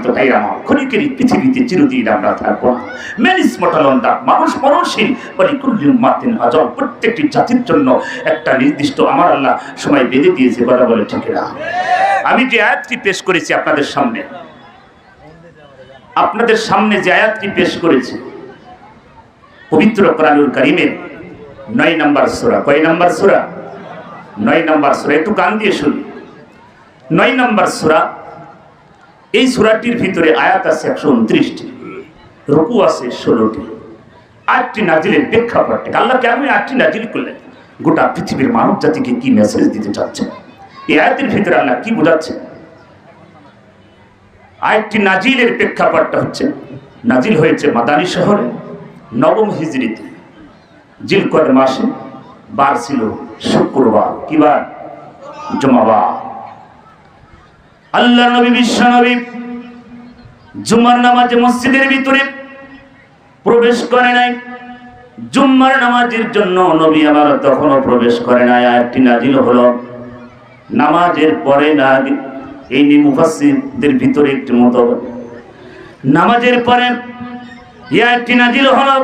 সম্মানিত ভাইরা আমার, ক্ষণিকেরই পৃথিবীতে চিরদিন আমরা থাকবো না। মেনিস মটালন্ডা, মানুষ মরণশীল, পরিকুল্লি মাতিন আজল, প্রত্যেকটি জাতির জন্য একটা নির্দিষ্ট আমার আল্লাহ সময় বেঁধে দিয়েছে। কথা বলে ঠিক না? আমি যে আয়াতটি পেশ করেছি আপনাদের সামনে যে আয়াতটি পেশ করেছি পবিত্র কোরআনুল কারীমের 9 নম্বর সূরা। কয় নম্বর সূরা? 9 নম্বর সূরা। একটু কান দিয়ে শুনুন। 9 নম্বর সূরা। এই সূরাটির ভিতরে আয়াত আছে 129টি, রুকু আছে 16টি। আয়াতটি নাজিলের প্রেক্ষাপটে আল্লাহ কেন আয়াতটি নাজিল করলেন, গোটা পৃথিবীর মানব জাতিকে কি মেসেজ দিতে চাচ্ছেন, এই আয়াতের ভিতরে আল্লাহ কি বোঝাচ্ছেন? আয়াতটি নাজিলের প্রেক্ষাপটটা হচ্ছে, নাজিল হয়েছে মাদানী শহরে 9ম হিজরিতে, জিলকদ মাসে, বার ছিল শুক্রবার। কি বার? জুমাবার। আল্লাহ নবী বিশ্ব নবী জুমার নামাজে মসজিদের ভিতরে প্রবেশ করে নাই। জুম্মার নামাজের জন্য নবী আবার তখনও প্রবেশ করে নাই। আয়াতটি নাজিল হলো নামাজের পরে। না, এই নিয়ে মুফাসসিরদের ভিতরে একটি মত, নামাজের পরে আয়াতটি নাজিল হলো।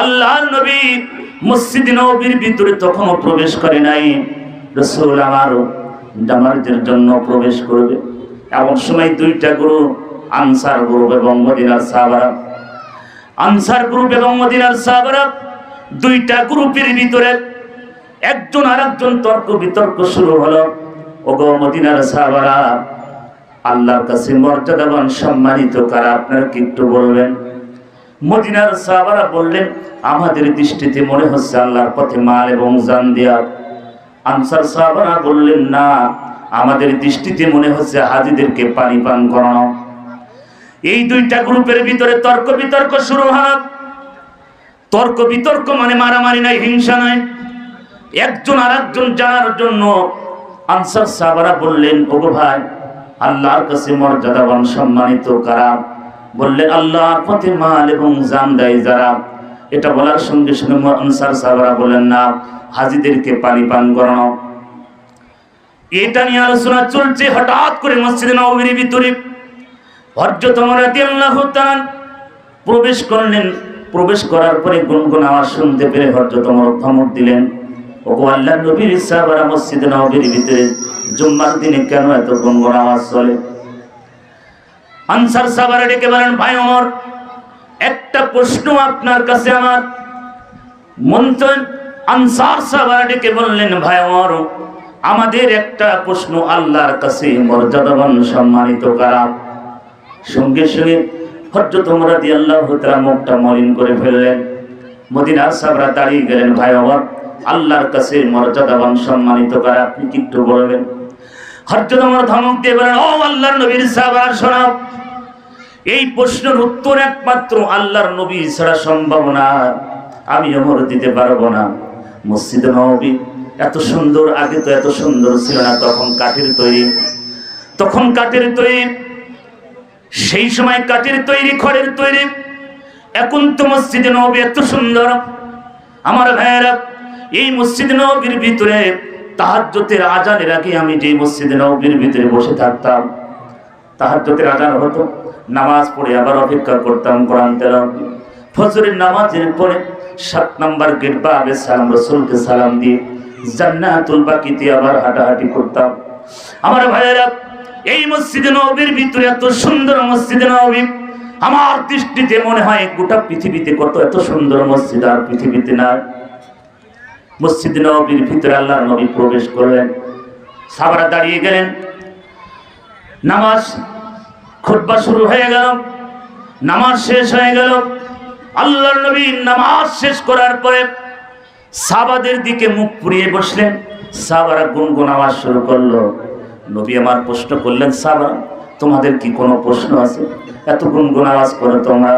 আল্লাহর নবী মসজিদ নববীর ভিতরে তখনও প্রবেশ করে নাই। রাসূল আমার নামাজের জন্য প্রবেশ করবে, এমন সময় দুইটা গ্রুপ, আনসার গ্রুপ এবং মদিনার সাহাবারা, আনসার গ্রুপ এবং মদিনার সাহাবারা, দুইটা গ্রুপের ভিতরে একজন আরেকজন তর্ক বিতর্ক শুরু হলো। ওগো মদিনার সাহাবারা, আল্লাহর কাছে মর্যাদাবান সম্মানিত কারা আপনারা কি একটু বলবেন? মদিনার সাহাবারা বললেন, আমাদের দৃষ্টিতে মনে হচ্ছে আল্লাহর পথে মাল এবং জান দেয়া। আনসার সাহাবারা বললেন, না, আমাদের দৃষ্টিতে মনে হচ্ছে হাজিদেরকে পানি পান করানো। এই দুইটা গ্রুপের ভিতরে তর্ক বিতর্ক শুরু হয়। তর্ক বিতর্ক মানে মারামারি নাই, হিংসা নাই, একজন আরেকজন জানার জন্য। আনসার সাহাবারা বললেন, ওগো ভাই, আল্লাহর কাছে মর্যাদাবান সম্মানিত কারা? বললেন, আল্লাহর পথে মাল এবং জান দেয় যারা। এটা বলার সঙ্গে সঙ্গে আনসার সাহাবারা বললেন, না, হাজিদেরকে পানি পান করানো। এটা নিয়ে আলোচনা চলছে। হঠাৎ করে মসজিদে নববীর ভিতরে হযরত ওমর রাদিয়াল্লাহু তাআলা প্রবেশ করলেন। প্রবেশ করার পরে গুনগুন আওয়াজ শুনতে পেরে হযরত ওমর ধমক দিলেন, ওগো আল্লাহর নবীর সাহাবারা, মসজিদে নববীর ভিতরে জুম্মার দিনে কেন এত গুনগুন আওয়াজ চলে? আনসার সাহাবারা ডেকে বলেন, ভাই ওমর, একটা প্রশ্ন আপনার কাছে আমার মন্ত্র। আনসার সাহাবারা ডেকে বললেন, ভাই ওমর, আমাদের একটা প্রশ্ন, আল্লাহর কাছে মর্যাদাবান সম্মানিত কারা? সঙ্গে সঙ্গে হযরত ওমর রাদিয়াল্লাহু তাআলা মুখটা মলিন করে ফেললেন। মদিনার সাহাবারা দাঁড়িয়ে গেলেন, ভাই ওমর, আল্লাহর কাছে মর্যাদাবান সম্মানিত কারা আপনি কি একটু বলবেন? হযরত ওমর ধমক দিয়ে বলেন, ও আল্লাহর নবীর সাহাবারা শোনাও, এই প্রশ্নের উত্তর একমাত্র আল্লাহর নবী ছাড়া সম্ভব না, আমি ওমর দিতে পারবো না। মসজিদে নববী এত সুন্দর, আগে তো এত সুন্দর ছিল না, তখন কাঠের তৈরি, সেই সময় কাঠের তৈরি, খড়ের তৈরি। এখন তো মসজিদে নববী এত সুন্দর। আমার ভাইয়েরা, এই মসজিদে নববীর ভিতরে তাহাজ্জুদের আজানের আগে আমি যে মসজিদে নববীর ভিতরে বসে থাকতাম, তাহাজ্জুদের আজান হতো, নামাজ পড়ে আবার অপেক্ষা করতাম কোরআন তেলাওয়াত। ফজরের নামাজের পরে 7 নম্বর গেট বাবে সালাম, রাসূলকে সালাম দিয়ে জান্নাতুল বাকিতে আবার হাঁটাহাঁটি করতাম। আমার ভাইয়েরা, এই মসজিদে নববীর ভিতরে এত সুন্দর মসজিদে নববী, আমার দৃষ্টিতে মনে হয় গোটা পৃথিবীতে কত এত সুন্দর মসজিদ আর পৃথিবীতে নাই। মসজিদে নববীর ভিতরে আল্লাহর নবী প্রবেশ করলেন। সাহাবারা দাঁড়িয়ে গেলেন। নামাজ খুতবা শুরু হয়ে গেল, নামাজ শেষ হয়ে গেল। আল্লাহর নবী নামাজ শেষ করার পরে সাহাবাদের দিকে মুখ পুড়িয়ে বসলেন। সাহাবারা গুনগুন আওয়াজ শুরু করলো। নবী আমার প্রশ্ন করলেন, সাহাবারা, তোমাদের কি কোনো প্রশ্ন আছে? এত গুনগুন আওয়াজ করো তোমরা।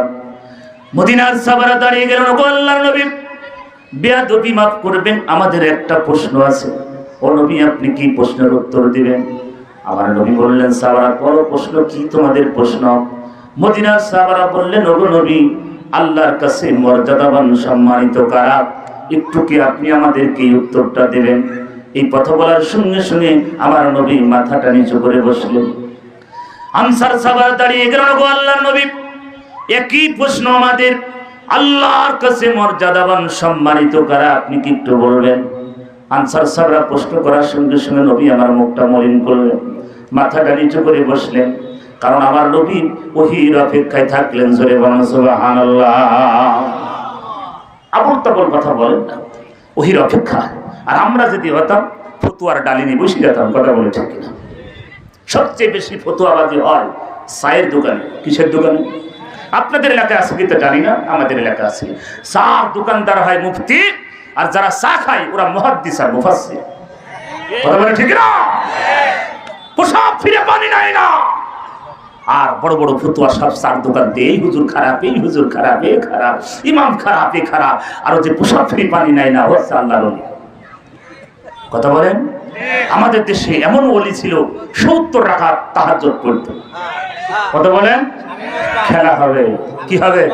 মদিনার সাহাবারা দাঁড়িয়ে গেলেন, ওগো আল্লাহর নবী, বেয়াদবি মাফ করবেন, আমাদের একটা প্রশ্ন আছে। ও নবী, আপনি কি প্রশ্নের উত্তর দিবেন? আমার নবী বললেন, সাহাবারা, বড় প্রশ্ন, কি তোমাদের প্রশ্ন? মদিনার সাহাবারা বললেন, ওগো নবী, আল্লাহর কাছে মর্যাদাবান সম্মানিত কারা? একটু কি আপনি আমাদেরকে এই উত্তরটা দেবেন? এই কথা বলার সঙ্গে সঙ্গে আমার নবী মাথাটা নিচু করে বসলেন। আনসার সাহাবারা দাঁড়িয়ে গেল, গো আল্লাহর নবী, একই প্রশ্ন আমাদের, আল্লাহর কাছে মর্যাদাবান সম্মানিত কারা, আপনি কি একটু বলবেন? আনসার সাহাবারা প্রশ্ন করার সঙ্গে সঙ্গে নবী আমার মুখটা মলিন করলেন, মাথাটা নিচু করে বসলেন, কারণ আমার নবী ওহীর অপেক্ষায় থাকলেন। জোরে বলেন সুবহানাল্লাহ। আবল তাবল কথা বলেন না, ওহীর অপেক্ষা। আর আমরা যদি হতাম ফতুয়ার ডালি নিয়ে বসে যেতাম, কথা বলে ঠিক কিনা? সবচেয়ে বেশি ফতুয়াবাজি হয় চায়ের দোকানে। কিসের দোকানে? আপনাদের এলাকায় আছে কিন্তু জানি না, আমাদের এলাকা আছে। চার দোকানদার হয় মুফতি, আর যারা চা খায় ওরা মুহাদ্দিস আর মুফাসসির। কথা বলে ঠিক না? পোশাক ফিরে পানি নাই না। আর বড় বড় ফতুয়া সব চার দোকান দিয়ে, এই হুজুর খারাপ, এই হুজুর খারাপ, এ খারাপ, ইমাম খারাপ, এ খারাপ। আর যে পোশাক ফিরে পানি নাই না হচ্ছে আল্লাহর ওলি। কথা বলেন? আমাদের দেশে এমন ওলি ছিল 70 রাকাত তাহাজ্জুদ পড়তো। কথা বলেন? খেলা হবে, কি হবে?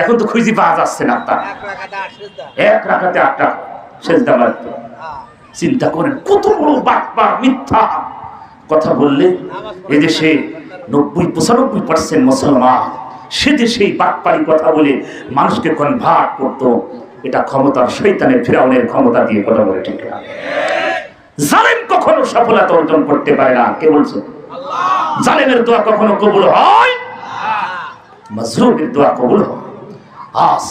এখন তো খুঁজি পাওয়া যাচ্ছে না। তা 1 রাকাতে 8টা সেজদা মারতো। চিন্তা করেন কত বড় বাটপা, মিথ্যা কথা বললে এদেশে 90-95% মুসলমান, সে দেশে বাটপারি কথা বলে মানুষকে কনভার্ট করতো। এটা ক্ষমতার শয়তানের ফিরাউনের ক্ষমতা দিয়ে। কথা বলে ঠিক না? জালেম কখনো সফলতা অর্জন করতে পারে না। কে বলছে? জালেমের দোয়া কখনো কবুল হয়? মাজলুমের দোয়া কবুল হয়। আজ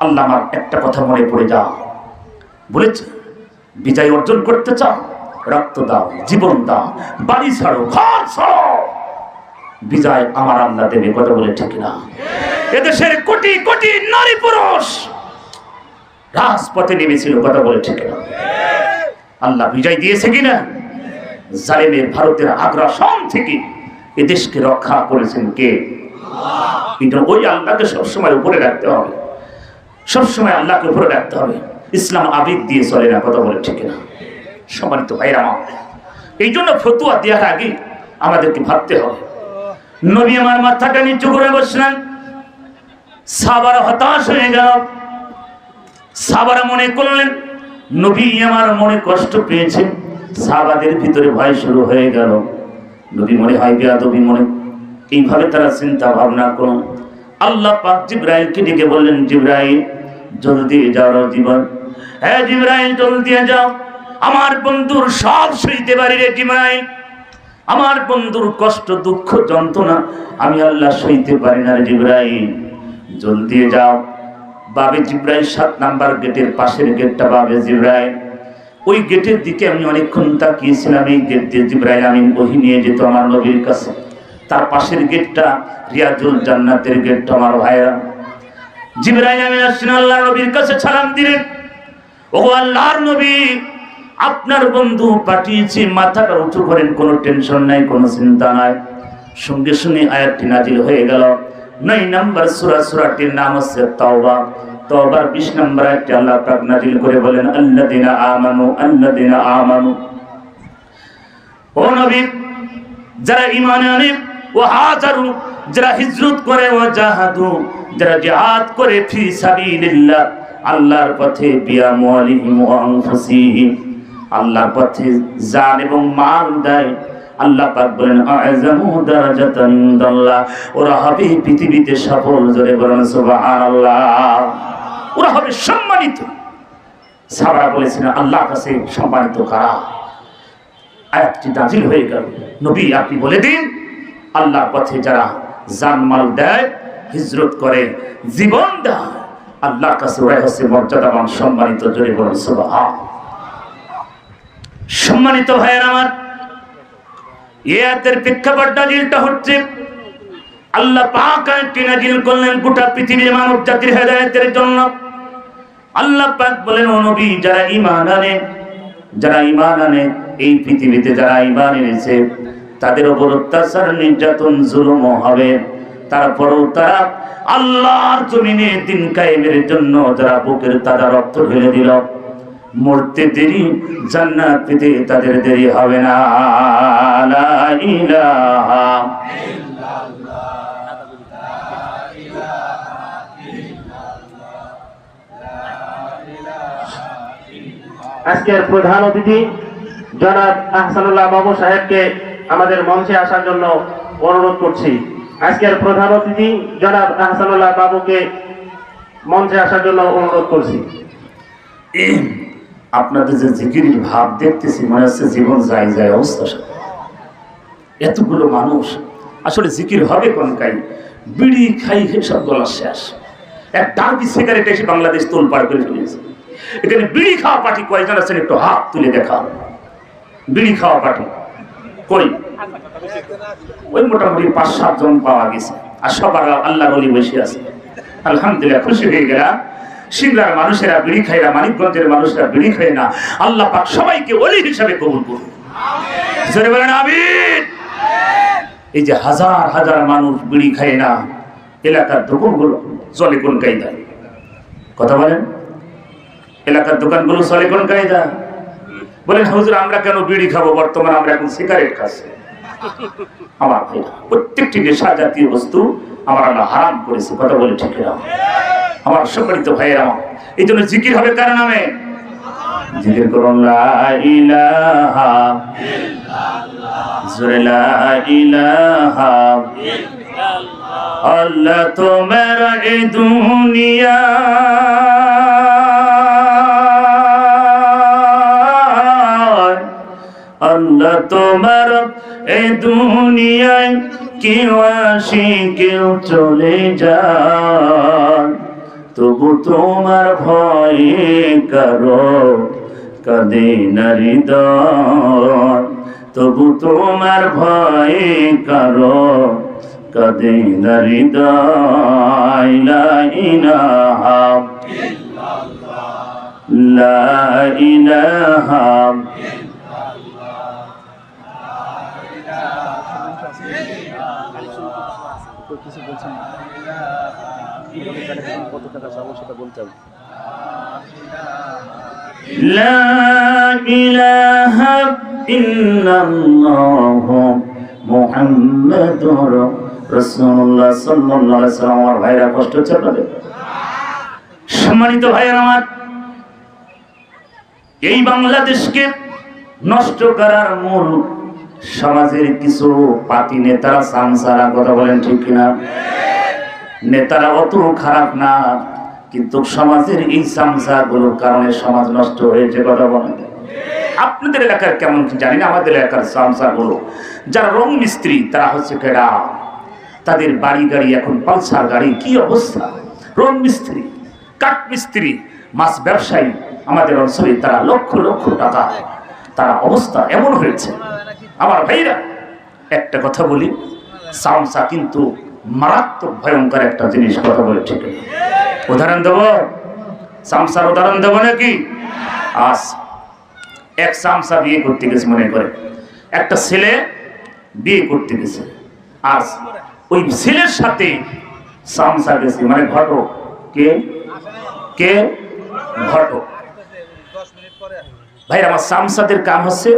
আল্লাহ আমার একটা কথা মনে পড়ে যা বলেছে, বিজয় অর্জন করতে চাও, রক্ত দাও, জীবন দাও, বাড়ি ছাড়ো, ঘর ছাড়ো, বিজয় আমার আল্লাহ দেবে। কথা বলে ঠিক না? এদেশের কোটি কোটি নারী পুরুষ রাজপথে নেমেছিল। কথা বলে ঠিক না? আল্লাহ বিজয় দিয়েছে কিনা? জালেমের ভারতের আগ্রাসন থেকে এদেশকে রক্ষা করেছেন কে? কিন্তু ওই আল্লাহকে সবসময় উপরে রাখতে হবে, সবসময় আল্লাহকে উপরে রাখতে হবে। ইসলাম আবেগ দিয়ে চলে না। কথা বলে ঠিক না? সম্মানিত ভাইরা আমার, এই জন্য ফতুয়া দেওয়ার আগে আমাদেরকে ভাবতে হবে। নবী আমার মাথাটা নিচু করে বসলেন, সাহাবারা হতাশ হয়ে গেল। সাহাবারা মনে করলেন নবী আমার মনে কষ্ট পেয়েছেন। সাহাবাদের ভিতরে ভয় শুরু হয়ে গেল। নবী মনে হয় বেয়াদবি মনে, এইভাবে তারা চিন্তা ভাবনা করুন। আল্লাহ পাক জিবরাইলকে ডেকে বললেন, জিবরাইল জলদি যাও, জীবন, হ্যাঁ জিবরাইল জলদি যাও, আমার বন্ধুর সব সইতে পারি রে জিবরাইল, আমার বন্ধুর কষ্ট, দুঃখ, যন্ত্রণা আমি আল্লাহ সইতে পারি না রে জিবরাইল, জলদি যাও। বাবে জিবরাইল 7 নাম্বার গেটের পাশের গেটটা বাবে জিবরাইল, ওই গেটের দিকে আমি অনেকক্ষণ তাকিয়েছিলাম। এই গেট দিয়ে জিবরাইল আমিন ওহী নিয়ে যেত আমার নবীর কাছে। তার পাশের গেটটা রিয়াজুল জান্নাতের গেটটা। আমার ভাইরা, জিবরাইল আমিন আসেন আল্লাহর নবীর কাছে সালাম দিলেন, ও আল্লাহর নবী, আপনার বন্ধু পাঠিয়েছি, মাথাটা উঁচু করেন, কোনো টেনশন নাই, কোনো চিন্তা নাই। সঙ্গে সঙ্গে আয়াতটি নাজিল হয়ে গেল। 9 নম্বর সূরা, সূরাটির নাম হচ্ছে তাওবা। তাওবার 20 নম্বর আয়াতটি আল্লাহ পাক নাজিল করে বলেন, আল্লাযিনা আমানু, আল্লাযিনা আমানু, ও নবী যারা ঈমান আনে, ও হাজারু যারা হিজরত করে, ও জাহাদু যারা জিহাদ করে, ফি সাবিলিল্লাহ আল্লাহর পথে, বিআমওয়ালিহিম ওয়া আনফুসিহিম আল্লাহর পথে জান এবং মাল দেয়। আল্লাহ পাক বলেন, আ'যামু দারাজাতান ইনদাল্লাহ, ওরা হবে পৃথিবীতে সফল। জোরে বলেন সুবহানাল্লাহ। ওরা হবে সম্মানিত। সাহাবারা বলেছিলেন আল্লাহর কাছে সম্মানিত কারা? আয়াতটি নাজিল হয়ে গেল। নবী আপনি বলে দিন, আল্লাহর পথে যারা জানমাল দেয়, হিজরত করে, জীবন দেয়, আল্লাহর কাছে ওরাই হচ্ছে মর্যাদাবান, সম্মানিত। জোরে বলেন সুবহানাল্লাহ। সম্মানিত ভাইয়েরা আমার, এই আয়াতের প্রেক্ষাপট নাজিলটা হচ্ছে আল্লাহ পাক আয়াতটি নাজিল করলেন গোটা পৃথিবীর মানব জাতির হেদায়েতের জন্য। আল্লাহ পাক বলেন, ও নবী যারা ঈমান আনে, যারা ঈমান আনে, এই পৃথিবীতে যারা ঈমান এনেছে তাদের উপর অত্যাচার, নির্যাতন, জুলুম হবে। তারপরেও তারা আল্লাহর জমিনে দিন কায়েমের জন্য যারা বুকের তাজা রক্ত ঢেলে দিল, মরতে দেরি, জান্নাত পেতে তাদের দেরি হবে না। লা ইলাহা ইল্লাল্লাহ, লা ইলাহা ইল্লাল্লাহ, লা ইলাহা ইল্লাল্লাহ। আজকের প্রধান অতিথি জনাব আহসানুল্লাহ বাবু সাহেবকে আমাদের মঞ্চে আসার জন্য অনুরোধ করছি আজকের প্রধান অতিথি জনাব আহসানুল্লাহ বাবুকে মঞ্চে আসার জন্য অনুরোধ করছি। আপনাদের যে জিকিরের ভাব দেখতেছি মনে হচ্ছে জীবন যায় যায় অবস্থা। এতগুলো মানুষ আসলে জিকির হবে কোন কাই? বিড়ি খাই সব গলা শেষ। এক ডার্বি সিগারেট এসে বাংলাদেশ তোল পার করে ফেলেছে। এখানে বিড়ি খাওয়া পার্টি কয়জন আছেন একটু হাত তুলে দেখা। বিড়ি খাওয়া পার্টি কই? ওই মোটামুটি ৫-৭ জন পাওয়া গেছে। আর সবার আল্লাহর ওলি বসে আছে। আলহামদুলিল্লাহ, খুশি হয়ে গেলাম। সিংলার মানুষেরা বিড়ি খায় না, মানিকগঞ্জের মানুষরা বিড়ি খায় না। আল্লাহ পাক সবাইকে ওলি হিসাবে কবুল করুন। জোরে বলেন আমিন। এই যে হাজার হাজার মানুষ বিড়ি খায় না, এলাকার দোকানগুলো চলে কোন কায়দা? কথা বলেন, এলাকার দোকানগুলো চলে কোন কায়দা? বলেন হুজুর আমরা কেন বিড়ি খাবো? বর্তমানে আমরা এখন সিগারেট খাচ্ছি। আমার ভাইরা, প্রত্যেকটি নেশা জাতীয় বস্তু আমার আল্লাহ হারাম করেছে। কথা বলে ঠিক না? আমার সম্মানিত ভাইয়ের আমার এই জন্য জিকির হবে কার নামে? জিকির করুন লা ইলাহা ইল্লাল্লাহ, লা ইলাহা ইল্লাল্লাহ। আল্লাহ তোমার এই দুনিয়া আল্লাহ তোমার এই দুনিয়ায় কেউ আসে কেউ চলে যায়, তবু তোমার ভয়ে কারো কাঁদে না হৃদয়, তবু তোমার ভয়ে কারো কাঁদে না হৃদয়। লা ইলাহা ইল্লাল্লাহ, লা ইলাহা কিছু বলছেন কত টাকা যাবো সেটা বলতে হবে। লা ইলাহা ইল্লাল্লাহ মুহাম্মাদুর রাসূলুল্লাহ সাল্লাল্লাহু আলাইহি ওয়াসাল্লাম। আমার ভাইরা কষ্ট হচ্ছে আপনাদের? সম্মানিত ভাইরা আমার, এই বাংলাদেশকে নষ্ট করার মূল সমাজের কিছু পাতি নেতারা সামসারা। কথা বলেন ঠিক কিনা? নেতারা অত খারাপ না, কিন্তু সমাজের এই সামসাগুলোর কারণে সমাজ নষ্ট হয়েছে। কথা বলেন। আপনাদের এলাকার কেমন কি জানি না, আমাদের এলাকার সামসাগুলো যারা রং মিস্ত্রি তারা হচ্ছে কেডা, তাদের বাড়ি গাড়ি এখন পালসার গাড়ি, কি অবস্থা। রং মিস্ত্রি, কাঠ মিস্ত্রি, মাছ ব্যবসায়ী আমাদের অঞ্চলে তারা লক্ষ লক্ষ টাকা, তারা অবস্থা এমন হয়েছে। আমার ভাইরা একটা কথা বলি, সামসা কিন্তু মারাত্মক ভয়ঙ্কর একটা জিনিস। কথা বলে ঠিক না? উদাহরণ দেব, সামসার উদাহরণ দেব নাকি? আজ এক সামসা বিয়ে করতে গেছে, মনে করে একটা ছেলে বিয়ে করতে গেছে, আজ ওই ছেলের সাথে সামসা গেছে, মানে ঘটক। কে কে? ঘটক। ভাই আমার সামসাদের কাম হচ্ছে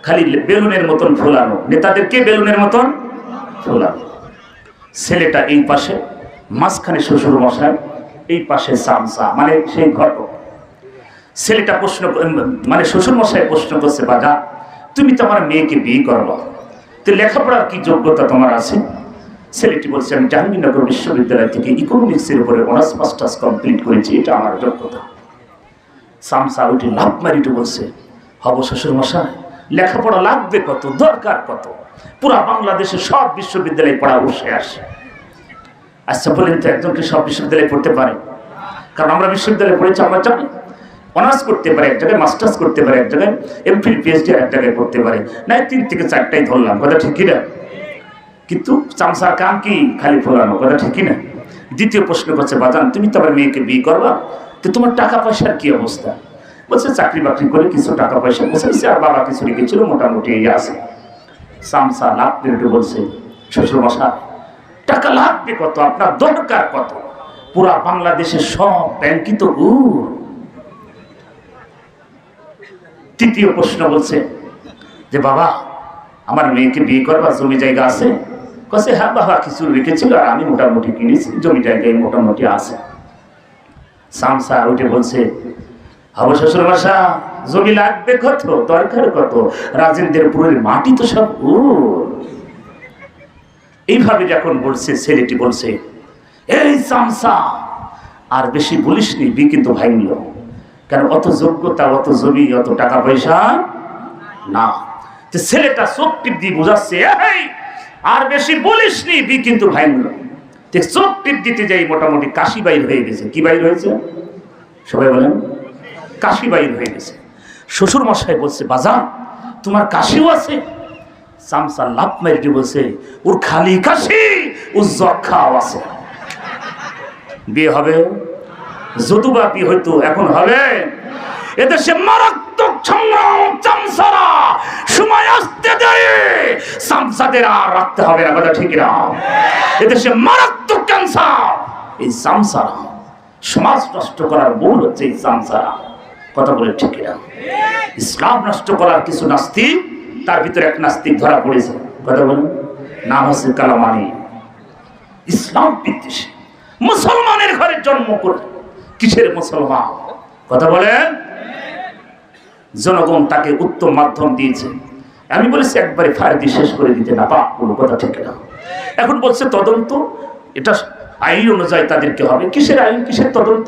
খালি বেলুনের মতন ফোলানো, নেতাদেরকে বেলুনের মতন ফোলানো। ছেলেটা এই পাশে, মাঝখানে শ্বশুর মশাই, এই পাশে সামসা মানে সেই ঘটক। ছেলেটা প্রশ্ন, মানে শ্বশুর মশাই প্রশ্ন করছে, বাজা তুমি তো আমার মেয়েকে বিয়ে করবা, তো লেখাপড়ার কি যোগ্যতা তোমার আছে? ছেলেটি বলছে আমি জাহাঙ্গীরনগর বিশ্ববিদ্যালয় থেকে ইকোনমিক্সের উপরে অনার্স মাস্টার্স কমপ্লিট করেছি, এটা আমার যোগ্যতা। সামসা উঠে লাভ মারিটু বলছে, হব শ্বশুর মশাই, লেখাপড়া লাগবে কত, দরকার কত, পুরা বাংলাদেশে সব বিশ্ববিদ্যালয়ে পড়া বসে আসে। আচ্ছা বলেন তো একজনকে সব বিশ্ববিদ্যালয়ে পড়তে পারে? কারণ আমরা বিশ্ববিদ্যালয়ে পড়েছি, আমরা জানি অনার্স করতে পারে এক জায়গায়, মাস্টার্স করতে পারে এক জায়গায়, এমফিল পিএইচডি এক জায়গায় করতে পারে, না 3 থেকে 4টাই ধরলাম। কথা ঠিক কিনা? কিন্তু চামচার কাম কি? খালি ফোলানো। কথা ঠিক কিনা? দ্বিতীয় প্রশ্ন করছে, বাজান তুমি তো আমার মেয়েকে বিয়ে করবা, তো তোমার টাকা পয়সার কি অবস্থা? বলছে চাকরি বাকরি করে কিছু টাকা পয়সা বসাইছে, আর বাবা কিছু রেখেছিল, মোটামুটি এই আছে। চামচা লাভ পেরে বলছে, শ্বশুর মশাই টাকা লাগবে কত, আপনার দরকার কত? পুরা বাংলাদেশের সব ব্যাংকই তো উর। তৃতীয় প্রশ্ন বলছে যে বাবা আমার মেয়েকে বিয়ে করবা, জমি জায়গা আছে? কাছে হ্যাঁ বাবা কিছু রেখেছিল, আর আমি মোটামুটি কিনেছি, জমি জায়গায় মোটামুটি আছে। সামসা উঠে বলছে, হবো শ্বশুর মশা, জমি লাগবে কত, দরকার কত? রাজেন্দ্রপুরের মাটি তো সব এইভাবে যখন বলছে, ছেলেটি বলছে, এই চামচা আর বেশি বলিসনি, বি কিন্তু ভাঙল। কেন? অত যোগ্যতা, অত জমি, অত টাকা পয়সা না। ছেলেটা চোখ টিপ দিয়ে বোঝাচ্ছে, এই আর বেশি বলিসনি, বি কিন্তু ভাঙল। চোখ টিপ দিতে যাই মোটামুটি কাশি বাইর হয়ে গেছে। কি বাইর হয়েছে? সবাই বলেন, কাশি বাইর হয়ে গেছে। শ্বশুর মশাই বলছে, বাজান তোমার কাশিও আছে? চামচা লাভ মারি বলছে, ওর খালি কাশি, ওর যক্ষাও আছে। বিয়ে হবে? যদুবা বিয়ে হইতো, এখন হবে? এদেশে মারাত্মক সংগ্রাম, চামচারা সময় আসতে দেয়, চামচাদের আর রাখতে হবে না, কথা ঠিক না? এদেশে মারাত্মক ক্যান্সার এই চামচারা, সমাজ নষ্ট করার মূল হচ্ছে এই চামচারা, কথা বলে ঠিক না? ইসলাম নষ্ট করার কিছু নাস্তিক, তার ভিতরে এক নাস্তিক ধরা পড়েছে, কথা বলুন, নাম হচ্ছে কালামানি। ইসলাম বিদ্বেষী, মুসলমানের ঘরে জন্ম করে, কিসের মুসলমান? কথা বলেন। জনগণ তাকে উত্তম মাধ্যম দিয়েছে। আমি বলেছি একবারে ফায়ার দিয়ে শেষ করে দিতে না পাক, কোনো কথা ঠিক না। এখন বলছে তদন্ত, এটা আইন অনুযায়ী তাদেরকে হবে। কিসের আইন, কিসের তদন্ত?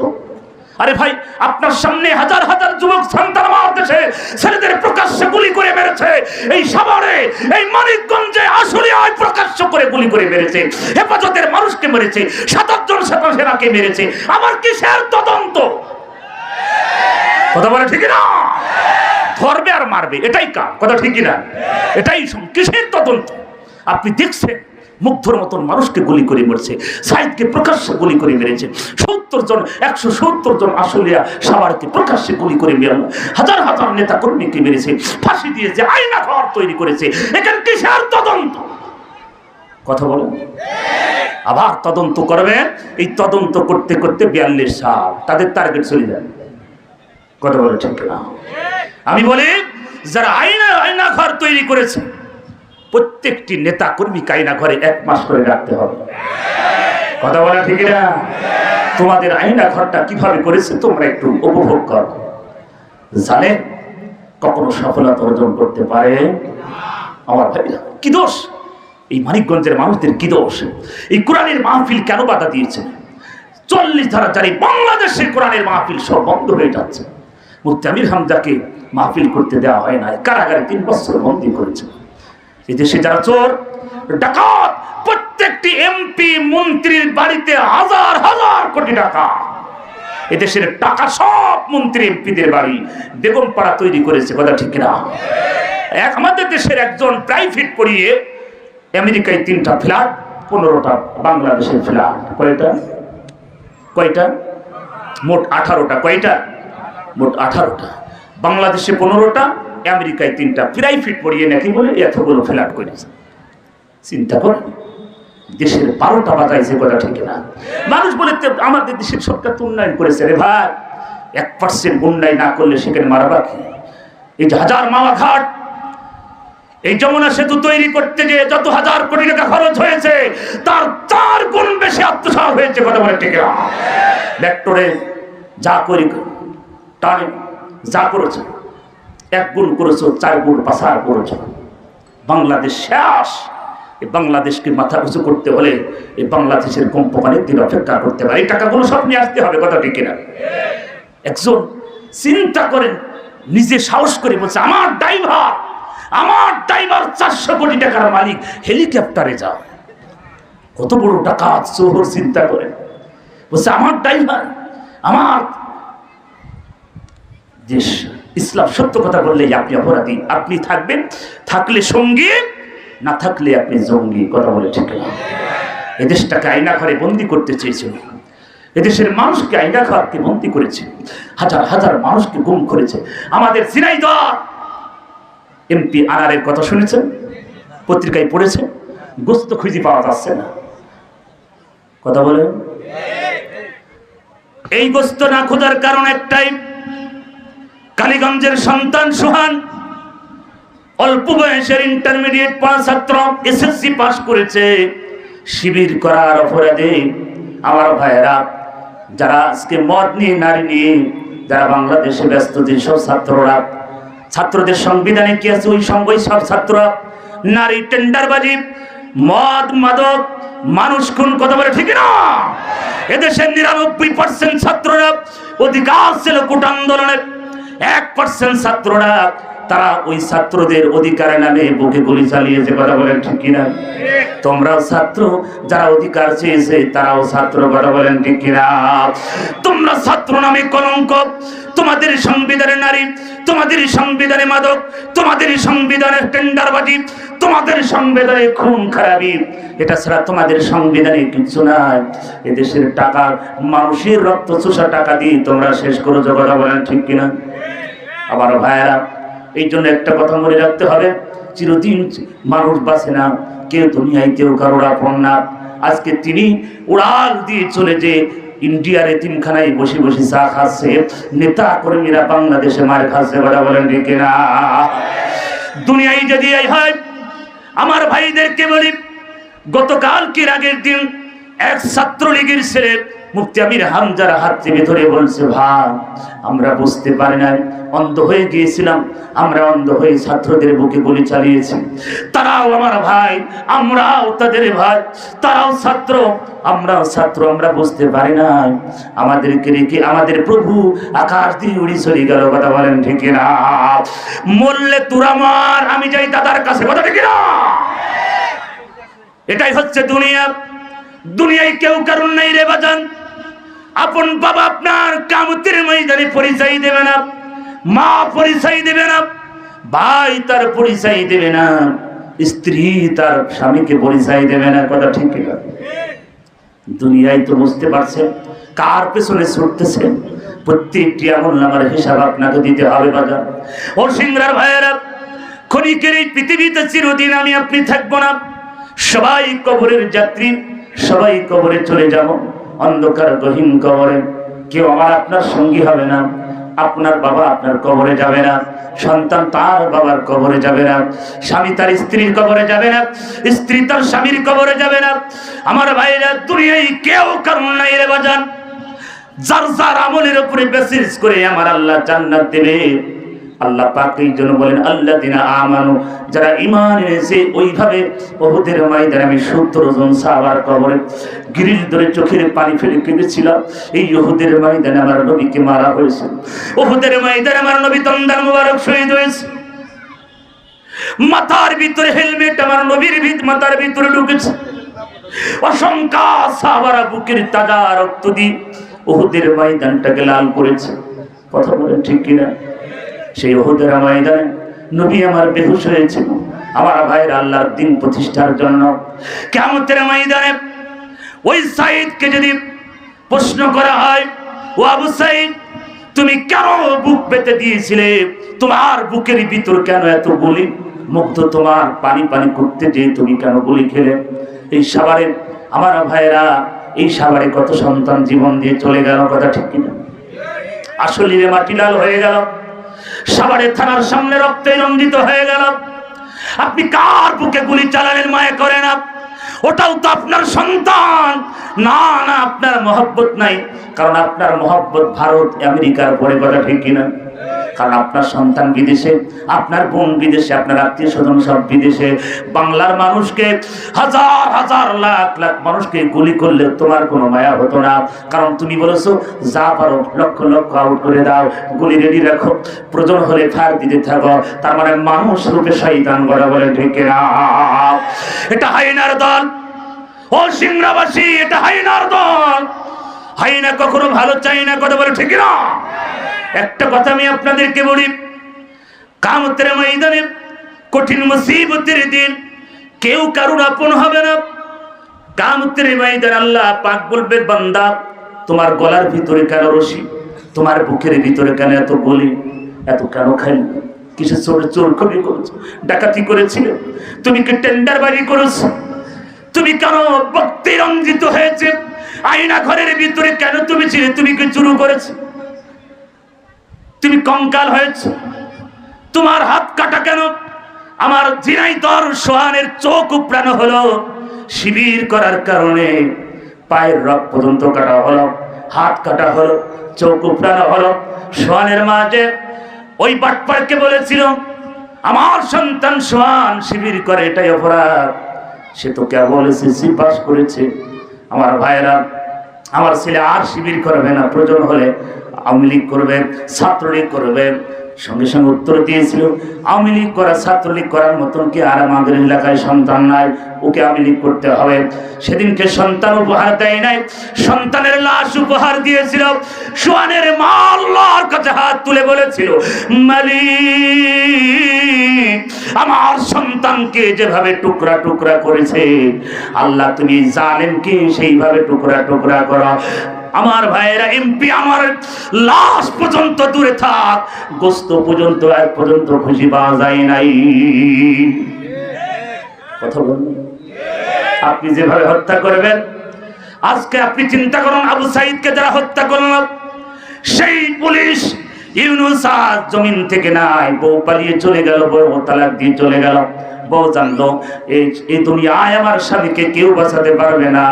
আরে ভাই, আপনার সামনে হাজার হাজার যুবক সন্তান আমার দেশে ছেলেদের প্রকাশ্যে গুলি করে মেরেছে। এই সাভারে, এই মানিকগঞ্জে, আশুলিয়ায় প্রকাশ্য করে গুলি করে মেরেছে, হেফাজতের মানুষকে মেরেছে, ৭ জন সেনাকে মেরেছে। আমার কিসের তদন্ত? কথা বলে ঠিক না? ধরবে আর মারবে, এটাই কাজ, কথা ঠিক না? এটাই কিসের তদন্ত? আপনি দেখছেন মুগ্ধর মতন মানুষকে গুলি করে মেরেছে, সাইদকে প্রকাশ্যে গুলি করে মেরেছে, ৭০ জন ১৭০ জন আশুলিয়া সাভারকে প্রকাশ্যে গুলি করে মেরানো, হাজার হাজার নেতা কর্মীকে মেরেছে, ফাঁসি দিয়েছে, আয়না ঘর তৈরি করেছে। এখানে কিসের তদন্ত? কথা বলেন। আবার তদন্ত করবেন, এই তদন্ত করতে করতে ৪২ সাল তাদের টার্গেট চলে যাবে, কথা বলে ঠিক না? আমি বলি, যারা আয়না ঘর তৈরি করেছে, প্রত্যেকটি নেতা কর্মীকে আয়না ঘরে ১ মাস করে রাখতে হবে, কথা বলা ঠিক না? তোমাদের আয়না ঘরটা কিভাবে করেছে তোমরা একটু উপভোগ করো। জানে কখনো সফলতা অর্জন করতে পারে আমার ভাইরা? কি দোষ এই মানিকগঞ্জের মানুষদের? কি দোষ? এই কোরআনের মাহফিল কেন বাধা দিয়েছে? ৪০ ধারা জারি, বাংলাদেশে কোরআনের মাহফিল সব বন্ধ হয়ে যাচ্ছে। মুফতি আমির হামজাকে মাহফিল করতে দেওয়া হয় না, কারাগারে ৩ বছর বন্দী করেছে। এদেশে যারা চোর ডাকাত, প্রত্যেকটি এমপি মন্ত্রীর বাড়িতে হাজার হাজার কোটি টাকা, এদেশের টাকা সব মন্ত্রী এমপিদের বাড়ি বেগম পাড়া তৈরি করেছে, কথা ঠিক না? আমাদের দেশের একজন প্রাইভেট পড়িয়ে আমেরিকায় ৩টা ফ্ল্যাট, ১৫টা বাংলাদেশের ফ্ল্যাট। কয়টা? মোট 18টা। কয়টা? মোট 18টা। বাংলাদেশে 15টা, আমেরিকায় 3টা। প্রাইভেট পড়িয়ে নাকি বলে এতগুলো ফ্ল্যাট করেছে। চিন্তা করে দেশের 12টা বাজাইছে, কথা ঠিক না? মানুষ বলে আমাদের দেশের সরকার তো উন্নয়ন করেছে। রে ভাই, 1% উন্নয়ন না করলে সেখানে মারাবা কি? এই যে হাজার মাওয়া ঘাট, এই যমুনা সেতু তৈরি করতে যে যত হাজার কোটি টাকা খরচ হয়েছে, তার 4 গুণ বেশি আত্মসাৎ হয়েছে, কথা বলে ঠিক না? ভেক্টরে যা করি টানে যা করেছে, 1 গুণ করেছো, 4 গুণ পাচার করেছো। বাংলাদেশ শেষ। এই বাংলাদেশকে মাথা উঁচু করতে হলে এই বাংলাদেশের কোম্পানির দিন অপেক্ষা করতে পারে। এই টাকাগুলো সব নিয়ে আসতে হবে, কথা ঠিক না? একজন চিন্তা করেন, নিজে সাহস করে বলছে, আমার ড্রাইভার 400 কোটি টাকার মালিক, হেলিকপ্টারে যাও। কত বড় ডাকাত চোর! চিন্তা করেন, বলছে আমার ড্রাইভার, আমার দেশ। ইসলাম সত্য কথা বললে আপনি অপরাধী, আপনি থাকবেন, থাকলে সঙ্গী, না থাকলে আপনি জঙ্গি, কথা বলে ঠিক না? এদেশটাকে আয়না ঘরে বন্দি করতে চেয়েছিল, এদেশের মানুষকে আয়না ঘরকে বন্দি করেছে, হাজার হাজার মানুষকে গুম করেছে। আমাদের ঝিনাইদহ এমপি আনারের কথা শুনেছেন? পত্রিকায় পড়েছে? গোস্ত খুঁজে পাওয়া যাচ্ছে না, কথা বলেন। এই গোস্ত না খোঁজার কারণ একটাই, কালীগঞ্জের সন্তান সুহান অল্প বয়সের ইন্টারমিডিয়েট পাস ছাত্র, এসএসসি পাস করেছে। শিবির করার অপরাধে আমার ভাইয়েরা, যারা আজকে মদ নিয়ে, নারী নিয়ে, যারা বাংলাদেশে ব্যস্ত, যেসব ছাত্ররা, ছাত্রদের সংবিধানে কি আছে ওই সঙ্গেই সব ছাত্ররা নারী টেন্ডারবাজি, মদ মাদক মানুষ খুন, কথা বলে ঠিক না? এদেশের 99% ছাত্ররা অধিকার ছিল কোটা আন্দোলনের, 1% ছাত্ররা তারা ওই ছাত্রদের অধিকারের নামে বুকে গুলি চালিয়েছে, কথা বলেন ঠিক কিনা? তোমরাও ছাত্র, যারা অধিকার চেয়েছে তারাও ছাত্র, কথা বলেন ঠিক কিনা? তোমরা ছাত্র নামে কলঙ্ক, তোমাদের সংবিধানে নারী, তোমাদের সংবিধানে মাদক, তোমাদের সংবিধানে টেন্ডারবাজি, তোমাদের সংবিধানে খুন খারাপি, এটা ছাড়া তোমাদের সংবিধানে কিছু নাই। এদেশের টাকা, মানুষের রক্ত চোষা টাকা দিয়ে তোমরা শেষ করেছো, কথা বলেন ঠিক কিনা? আবার ভাইয়েরা, এই জন্য একটা কথা মনে রাখতে হবে, চিরদিন মানুষ বাঁচে না, কেউ দুনিয়ায় কেউ কারোর আপন না। আজকে তিনি উড়াল দিয়ে চলে যে ইন্ডিয়ার এতিমখানায় বসে বসে চা খাচ্ছে, নেতা কর্মীরা বাংলাদেশে মার খাচ্ছে, কথা বলেন ঠিক না? দুনিয়ায় যদি এই হয়, আমার ভাইদেরকে বলি, গতকালকের আগের দিন এক ছাত্রলীগের ছেলে মুফতি আমির হামজার হাত চেপে ধরে বলছে, ভাই আমরা বুঝতে পারি নাই, অন্ধ হয়ে গিয়েছিলাম, আমরা অন্ধ হয়ে ছাত্রদের বুকে গুলি চালিয়েছি। তারাও আমার ভাই, আমরাও তাদের ভাই, তারাও ছাত্র, আমরাও ছাত্র, আমরা বুঝতে পারি নাই, আমাদেরকে রেখে আমাদের প্রভু আকাশ দিয়ে উড়ি চলে গেল, কথা বলেন ঠিক না? মরলে তোরা মার, আমি যাই দাদার কাছে, কথা ঠিক না? এটাই হচ্ছে দুনিয়া। দুনিয়ায় কেউ কারণ নাই রে বাজান। আপন বাবা আপনার কিয়ামতের ময়দানে পরিচয় দেবে না, মা পরিচয় দেবে না, ভাই তার পরিচয় দেবে না, স্ত্রী তার স্বামীকে পরিচয় দেবে না, কথা ঠিক না? দুনিয়ায় তো বুঝতে পারছেন কার পেছনে ছুটতেছেন, প্রত্যেকটি আমল নামার হিসাব আপনাকে দিতে হবে বাজান। ও সিংরার ভাইয়েরা, ক্ষণিকের এই পৃথিবীতে চিরদিন আমি আপনি থাকবো না, সবাই কবরের যাত্রী, সবাই কবরে চলে যাব, অন্ধকার গহীন কবরে। কেউ আমার আপনার সঙ্গী হবে না, আপনার বাবা আপনার কবরে যাবে না, সন্তান তার বাবার কবরে যাবে না, স্বামী তার স্ত্রীর কবরে যাবে না, স্ত্রী তার স্বামীর কবরে যাবে না। আমার ভাইরা, দুনিয়ায় কেউ কারণ নাই রে বাজান। যার যার আমলের উপরে বেসিস করে আমার আল্লাহ জান্নাত দেবে। আল্লাহ পাক এই জন্য বলেন, আল্লাযিনা আমানু, যারা ঈমান এনেছে। ওইভাবে উহুদের ময়দানে আমি 70 জন সাহাবার কবরে গ্রিল ধরে চোখের পানি ফেলে কেঁদেছিলাম। এই উহুদের ময়দানে আমার নবীকে মারা হয়েছে, উহুদের ময়দানে আমার নবী দন্দান মুবারক শহীদ হয়েছে। মাথার ভিতরে হেলমেট আমার নবীর মাথার ভিতরে ঢুকেছে। অসংখ্য সাহাবারা বুকের তাজা রক্ত দিয়ে উহুদের ময়দানটাকে লাল করেছে, কথা বলেন ঠিক কিনা? সেই উহুদের ময়দানে নবী আমার বেহুশ হয়েছিল, আমার ভাইয়ের আল্লাহর দ্বীন প্রতিষ্ঠার জন্য। কিয়ামতের ময়দানে ওই সাঈদকে যদি প্রশ্ন করা হয়, ও আবু সাঈদ, তুমি কেন বুক পেতে দিয়েছিলে? তোমার বুকের ভিতর কেন এত গুলি? মুগ্ধ তোমার পানি পানি করতে যে তুমি কেন গুলি খেলে? এই সাভারে আমার ভাইয়েরা, এই সাভারে কত সন্তান জীবন দিয়ে চলে গেল, কথা ঠিক কিনা? আসলে মাটি লাল হয়ে গেল, সাভারে থানার সামনে রক্তে রঞ্জিত হয়ে গেল। আপনি কার বুকে গুলি চালালেন মায়া করে না? ওটাও তো আপনার সন্তান। না না, আপনার মহব্বত নাই, কারণ আপনার মহব্বত ভারত আমেরিকার পরে, কথা ঠিক কিনা? কারণ আপনার সন্তান বিদেশে, আপনার বোন বিদেশে, আপনার আত্মীয় স্বজন সব বিদেশে। বাংলার মানুষকে, হাজার হাজার লাখ লাখ মানুষকে গুলি করলে তোমার কোনো মায়া হতো না, কারণ তুমি বলেছো যা পারো লক্ষ লক্ষ আউট করে দাও, গুলি রেডি রাখো, প্রয়োজন হলে ফায়ার দিতে থাকো। তার মানে মানুষ রূপে শয়তান, বলা বলে ঠিক না? এটা হাইনার দল। ও সিংড়াবাসী, এটা হাইনার দল। হাইনা কখনো ভালো চাই না, কথা বলে ঠিক না? একটা কথা আমি আপনাদেরকে বলি, কিয়ামতের ময়দানে কঠিন মুসিবতের দিন কেউ কারুর আপন হবে না। কিয়ামতের ময়দানে আল্লাহ পাক বলবে, বান্দা তোমার গলার ভিতরে কেন রশি? তোমার বুকের ভিতরে কেন এত গুলি? এত কেন খাই? কিসের চোরখবি করেছো? ডাকাতি করেছিলে? তুমি কি টেন্ডারবাজি করেছো? তুমি কেন ভক্তি রঞ্জিত হয়েছে? আয়না ঘরের ভিতরে কেন তুমি ছিলে? তুমি কি চুরি করেছো? তুমি কঙ্কাল হয়েছে? তোমার হাত কাটা কেন? আমার ঝিনাইদহ সোহানের চোখ উপড়ানো হলো শিবির করার কারণে, পায়ের রক পর্যন্ত কাটা হলো, হাত কাটা হলো, চোখ উপড়ানো হলো। সোহানের মাঝে ওই বাটপারকে বলেছিল, আমার সন্তান সোহান শিবির করে, এটাই অপরাধ। সে তো কেবল এসএসসি পাস করেছে। আমার ভাইয়েরা, আমার ছেলে আর শিবির করবে না, প্রয়োজন হলে আওয়ামী লীগ করবে, ছাত্রলীগ করবে। সঙ্গে সঙ্গে উত্তর দিয়েছিল, আওয়ামী লীগ করা ছাত্রলীগ করার মতন কি আর আমাদের এলাকায় সন্তান নাই, ওকে আওয়ামী লীগ করতে হবে। সেদিনকে সন্তান উপহার দেয় নাই, সন্তানের লাশ উপহার দিয়েছিল। সোয়ানের মা আল্লাহর কাছে হাত তুলে বলেছিল, মালিক আমার সন্তানকে যেভাবে টুকরা টুকরা করেছে, আল্লাহ তুমি জালেমকে সেইভাবে টুকরা টুকরা করো। আমার ভাইয়েরা, এমপি আমার লাশ পর্যন্ত দূরে থাক, গোস্ত পর্যন্ত এক পর্যন্ত খুশি পাওয়া যায় নাই। কথা বলুন, আপনি যেভাবে হত্যা করবেন, আজকে আপনি চিন্তা করুন, আবু সাইদকে যারা হত্যা করল, সেই পুলিশ ইউনূস আজ জমিন থেকে নাই, বউ পালিয়ে চলে গেল, বউ তালাক দিয়ে চলে গেল। বউ জানলো এই দুনিয়ায় আমার স্বামীকে কেউ বাঁচাতে পারবে না,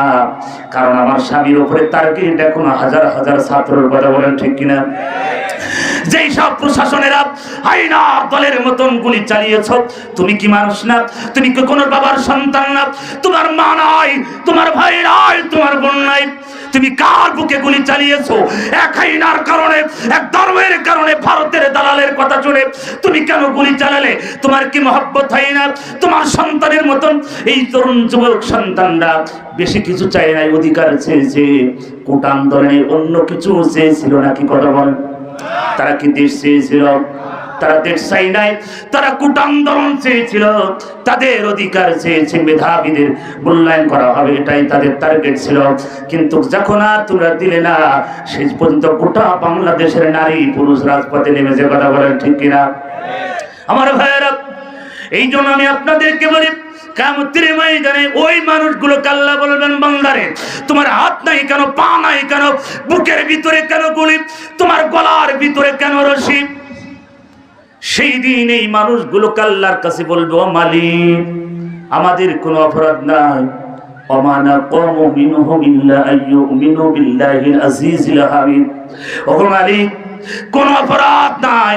কারণ আমার স্বামীর উপরে টার্গেট এখন হাজার হাজার ছাত্রের। কথা বলেন ঠিক কিনা? যেই সব প্রশাসনেরা আইনা দলের মতন গুলি চালিয়েছ, তুমি কি মানুষ না? তুমি কি কোনো বাবার সন্তান না? তোমার মা নাই, তোমার ভাই নাই, তোমার বোন নাই, তুমি কার বুকে গুলি চালিয়েছো? এক আইনার কারণে, এক ধর্মের কারণে, ভারতের দালালের কথা শুনে তুমি কেন গুলি চালালে? তোমার কি মহব্বত হয় না? তোমার সন্তানের মতন এই তরুণ যুবক সন্তানরা বেশি কিছু চায় নাই, অধিকার চেয়েছে, কোটা আন্দোলনে অন্য কিছু চেয়েছিল নাকি? কথা বলেন, তারা কি দেশ চেয়েছিল? তারা দেশ চাই নাই, তারা কোটা আন্দোলন চেয়েছিল, তাদের অধিকার চেয়েছে, মেধাবীদের মূল্যায়ন করা হবে, এটাই তাদের টার্গেট ছিল। কিন্তু যখন আর তোমরা দিলে না, শেষ পর্যন্ত গোটা বাংলাদেশের নারী পুরুষ রাজপথে নেমেছে। কথা বলেন ঠিক কিনা? আমার ভাইয়েরা, এই জন্য আমি আপনাদেরকে বলি, কিয়ামতের ময়দানে ওই মানুষগুলোকে আল্লাহ বলবেন, বান্দারে তোমার হাত নাই কেন, পা নাই কেন, বুকের ভিতরে কেন গুলি, তোমার গলার ভিতরে কেন রশি? সেই দিন এই মানুষগুলোকে আল্লাহর কাছে বলবে, ও মালিক আমাদের কোনো অপরাধ নাই, ওমানা কওমু মিনহুম ইল্লা আইয়ুমিনু বিল্লাহিল আজিজিল হামিদ। ও মালিক কোন অপরাধ নাই,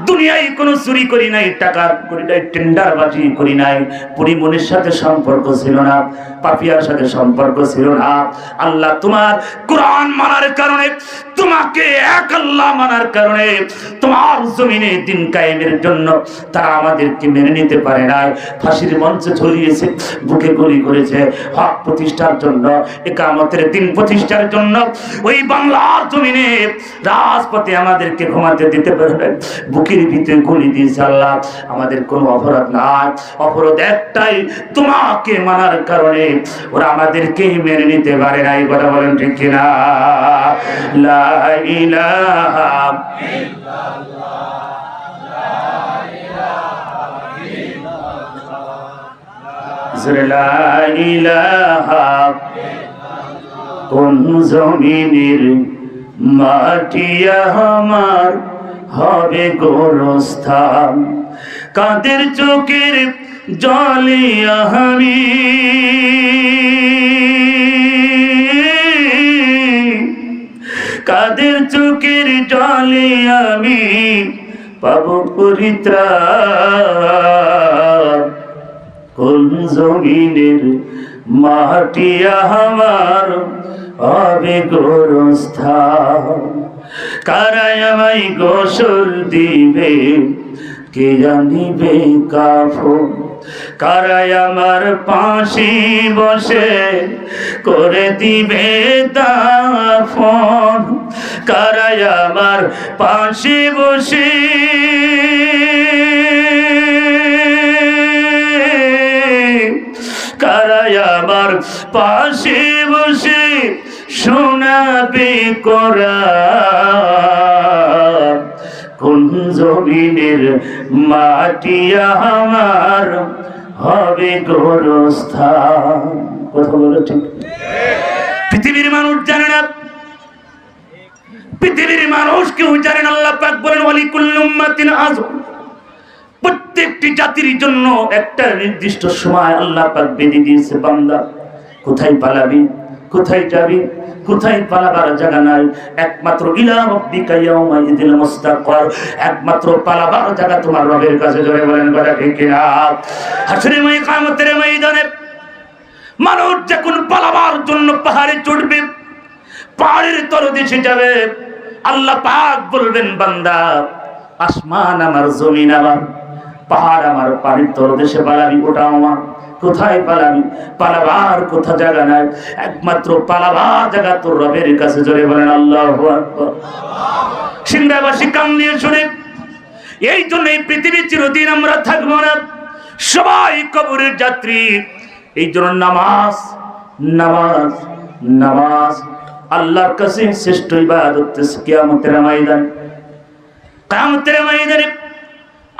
দুনিয়ায় কোনো চুরি করি নাই, টাকা করি নাই, টেন্ডারবাজি করি নাই, পরিমনির সাথে সম্পর্ক ছিল না, পাপিয়ার সাথে সম্পর্ক ছিল না। আল্লাহ তোমার কোরআন মানার কারণে, তোমাকে এক আল্লাহ মানার কারণে, তোমার জমিনে দিন কায়েমের জন্য তারা আমাদেরকে মেনে নিতে পারে নাই, ফাঁসির মঞ্চে ঝুলিয়েছে, বুকে গুলি করেছে, হক প্রতিষ্ঠার জন্য, ইকামতের দিন প্রতিষ্ঠার জন্য। ওই বাংলার জমিনে রাজপথে আমাদেরকে ঘুমাতে দিতে পারবে, বুকের ভিতরে গুলি দিয়েছে। আল্লাহ আমাদের কোনো অপরাধ নাই, অপরাধ একটাই, তোমাকে মানার কারণে ওরা আমাদেরকে মেনে নিতে পারে নাই। কথা বলেন ঠিক কিনা? লা ইলাহা ইল্লাল্লাহ, লা ইলাহা ইল্লাল্লাহ, লা ইলাহা ইল্লাল্লাহ। কোন জমিনের মাটি আমার হবে গোরস্থান, কাদের চোখের জলে আমি কাদের চোখের জলে আমি পাব পরিত্রাণ। কোন জমিনের মাটি আমার হবে গোরস্থান, কারাই আমায় গোসল দিবে, কে জানিবে কাফন, কারাই আমার পাশে বসে করে দিবে দাফন, কারাই আমার পাশে বসে কারাই আমার পাশে বসে শোনাবে কোরআন। কোন জমিনের মাটি আমার হবে গোরস্থান। কথা বলো ঠিক? পৃথিবীর মানুষ জানে না, পৃথিবীর মানুষ কেউ জানে না। আল্লাহ পাক বলেন, ওয়ালিকুল্লি উম্মাতিন আজল, প্রত্যেকটি জাতির জন্য একটা নির্দিষ্ট সময় আল্লাহ পাক বেঁধে দিয়েছে। বান্দা কোথায় পালাবি, কোথায় যাবি, কোথায় পালাবার জায়গা নাই, একমাত্র ইলা রাব্বিকা ইয়াউমাইযিল মুস্তাকার, একমাত্র পালাবার জায়গা তোমার রবের কাছে। জোরে বলেন কথা ঠিক কিনা? হাসরের কিয়ামতের ময়দানে মানুষ যখন পালাবার জন্য পাহাড়ে চড়বে, পাহাড়ের তলদেশে যাবে, আল্লাহ পাক বলবেন বান্দা আসমান আমার, জমিন আমার, পাহাড় আমার, পানির তলদেশে পালাবি, ওটা আমার। কোথায় পালাবি? পালাবার কোথা জায়গা নাই, একমাত্র পালাবার জায়গা তোর রবের কাছে। জোরে বলেন আল্লাহু আকবার। সিংহাবাসী কান দিয়ে শুনে, এই জন্য এই পৃথিবী চিরদিন আমরা থাকবো না, সবাই কবরের যাত্রী। এই জন্য নামাজ নামাজ নামাজ আল্লাহর কাছে শ্রেষ্ঠ ইবাদত। কিয়ামতের ময়দানে, কিয়ামতের ময়দানে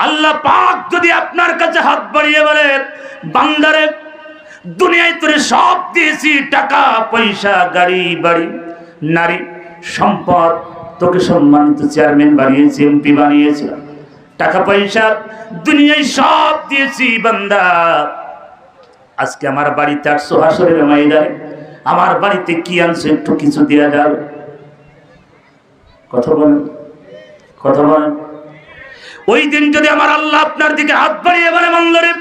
আল্লাহ পাক যদি আপনার কাছে হাত বাড়িয়ে বলে বান্দারে দুনিয়ায় তোরে সব দিয়েছি, টাকা পয়সা, গাড়ি বাড়ি, নারী সম্পদ, তোকে সম্মানিত চেয়ারম্যান বানিয়েছি, এমপি বানিয়েছি, টাকা পয়সা দুনিয়ায় সব দিয়েছি, বান্দা আজকে আমার বাড়িতে আসছো হাসরের ময়দানে, আমার বাড়িতে কি আনছো একটু কিছু দেয়া যাবে? কথা বলেন, কথা বলেন। ওই দিন যদি আমার আল্লাহ আপনার দিকে হাত বাড়িয়ে বলে বান্দারে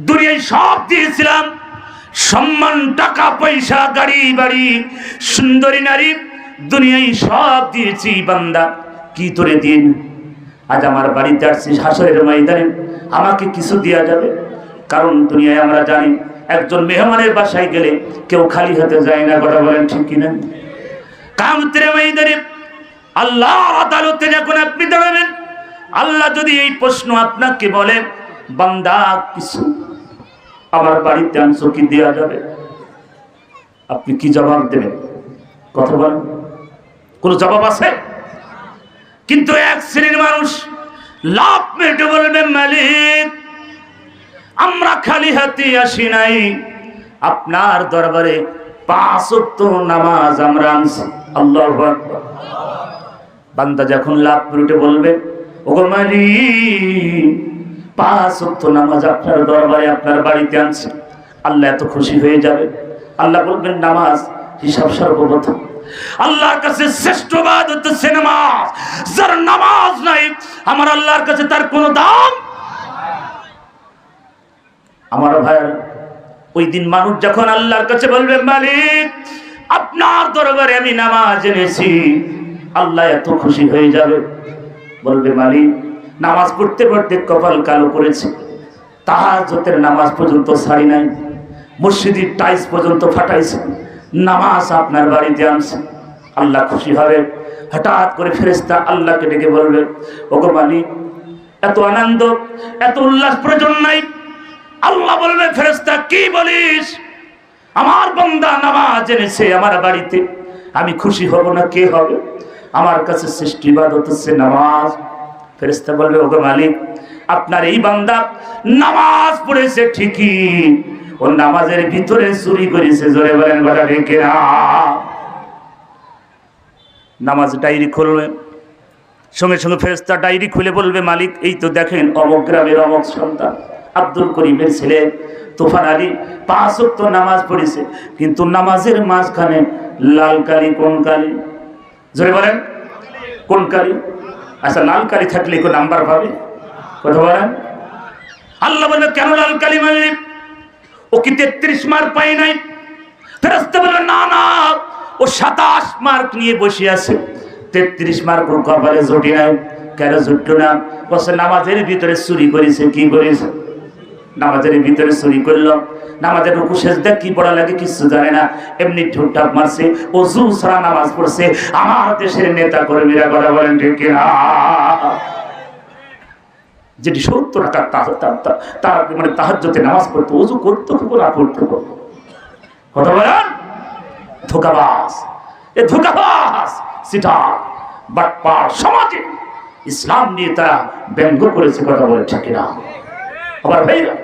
দুনিয়ায় সব দিয়েছিলাম, সম্মান, টাকা পয়সা, গাড়ি বাড়ি, সুন্দরী নারী, দুনিয়ায় সব দিয়েছি, বান্দা কি তোরে দিন? আজ আমার বাড়িতে আসছিস হাসরের ময়দানে, আমাকে কিছু দেয়া যাবে? কারণ দুনিয়ায় আমরা জানি একজন মেহমানের বাসায় গেলে কেউ খালি হাতে যায় না। কথা বলেন ঠিক কিনা? কিয়ামতের ময়দানে আল্লাহর আদালতে যখন আপনি দাঁড়াবেন, আল্লাহ যদি এই প্রশ্ন আপনাকে বলে বান্দা কিছু আমার বাড়িতে আনছো, কি দেয়া যাবে? আপনি কি জবাব দেবেন? কথা বলেন, কোন জবাব আছে? কিন্তু এক শ্রেণীর মানুষ লাভ মেটে বলবে মালিক আমরা খালি হাতে আসি নাই, আপনার দরবারে 5 ওয়াক্ত নামাজ আমরা আনছি। আল্লাহু আকবার। বান্দা যখন লাভ মেটে বলবে ওগো মালিক 5 ওয়াক্ত নামাজ আপনার দরবারে, আপনার বাড়িতে আনছি, আল্লাহ এত খুশি হয়ে যাবে। আল্লাহ বলবেন নামাজ হিসাব সর্বপ্রথম। আল্লাহর কাছে শ্রেষ্ঠ ইবাদত হচ্ছে নামাজ। যার নামাজ নাই আমার আল্লাহর কাছে তার কোনো দাম। আমার ভাই, ওই দিন মানুষ যখন আল্লাহর কাছে বলবে মালিক আপনার দরবারে আমি নামাজ এনেছি, আল্লাহ এত খুশি হয়ে যাবে। বলবে মালিক নামাজ পড়তে পড়তে কপাল কালো করেছে, তাহাজ্জুদের নামাজ পর্যন্ত ছাড়ি নাই, মসজিদের টাইলস পর্যন্ত ফাটাইছে, নামাজ আপনার বাড়িতে আনছে। আল্লাহ খুশি হবে। হঠাৎ করে ফেরেশতা আল্লাহকে ডেকে বলবে ওগো মালিক এত আনন্দ, এত উল্লাস প্রয়োজন নাই। আল্লাহ বলবে ফেরেশতা কি বলিস? আমার বান্দা নামাজ এনেছে আমার বাড়িতে, আমি খুশি হব না কে হবে? আমার কাছে শ্রেষ্ঠ ইবাদত হচ্ছে নামাজ। ফেরেশতা বলবে ওগো মালিক আপনার এই বান্দা নামাজ পড়েছে ঠিকই, ও নামাজের ভিতরে চুরি করেছে। জোরে বলেন কথা ঠিক না? নামাজ ডায়েরি খুলবে, সঙ্গে সঙ্গে ফেরেশতা ডায়েরি খুলে বলবে মালিক এই তো দেখেন অমুক গ্রামের অমুক সন্তান আব্দুল করিমের ছেলে তুফান আলী 5 ওয়াক্ত নামাজ পড়েছে, কিন্তু নামাজের মাঝখানে লাল কালি। কোন কালি? জোরে বলেন কোন কালি? আচ্ছা লাল কালি থাকলে কোন নাম্বার পাবে? কথা বলেন। আল্লাহ বলবে কেন লাল কালি মারলি? ও কি 33 মার্ক পায় নাই? ফেরেশতা বলবে না না, ও 27 মার্ক নিয়ে বসে আছে, 33 মার্ক ওর কপালে জুটি নাই। কেন জুটলো না? বসে নামাজের ভিতরে চুরি করেছে। কি করেছে? নামাজের ভিতরে চুরি করলো। নামাজের রুকু সেজদা কি পড়া লাগে কিছু জানে না, এমনি ঠুকঠাক মারছে, ওযু ছাড়া নামাজ পড়ছে। আমার দেশের নেতা কর্মীরা কথা বলেন ঠিক কিনা? যেটি 70 রাকাত তার মানে তাহাজ্জুদে নামাজ পড়তো, ওযু করতো কি না করতো? কথা বলেন। ধোঁকাবাজ, এ ধোঁকাবাজ সিটার বাটপার সমাজে ইসলাম নিয়ে তারা ব্যঙ্গ করেছে। কথা বলে ঠিক কিনা? আবার ভাইরা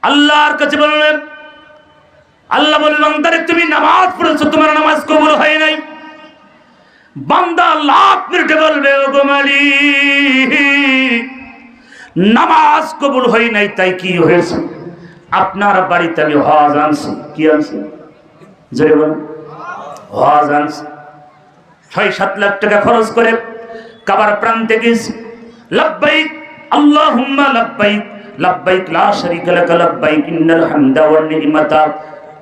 আল্লাহর কাছে বললেন, আল্লাহ বললেন তারে তুমি নামাজ পড়েছো, তোমার নামাজ কবুল হয় নাই। বান্দা লাখ মিনিটে বলবে ওগো মালিক নামাজ কবুল হয় নাই, তাই কি হয়েছে? আপনার বাড়িতে আমি হজ আনছি। কি আনছি? জোরে বলুন। হজ আনছি, 6-7 লাখ টাকা খরচ করে কাবার প্রান্তে গেছি। লাব্বাইক আল্লাহুম্মা লাব্বাইক, লাব্বাইক লা শারীকা লাক লাব্বাইক ইন্নাল হামদা ওয়ান নি'মাতা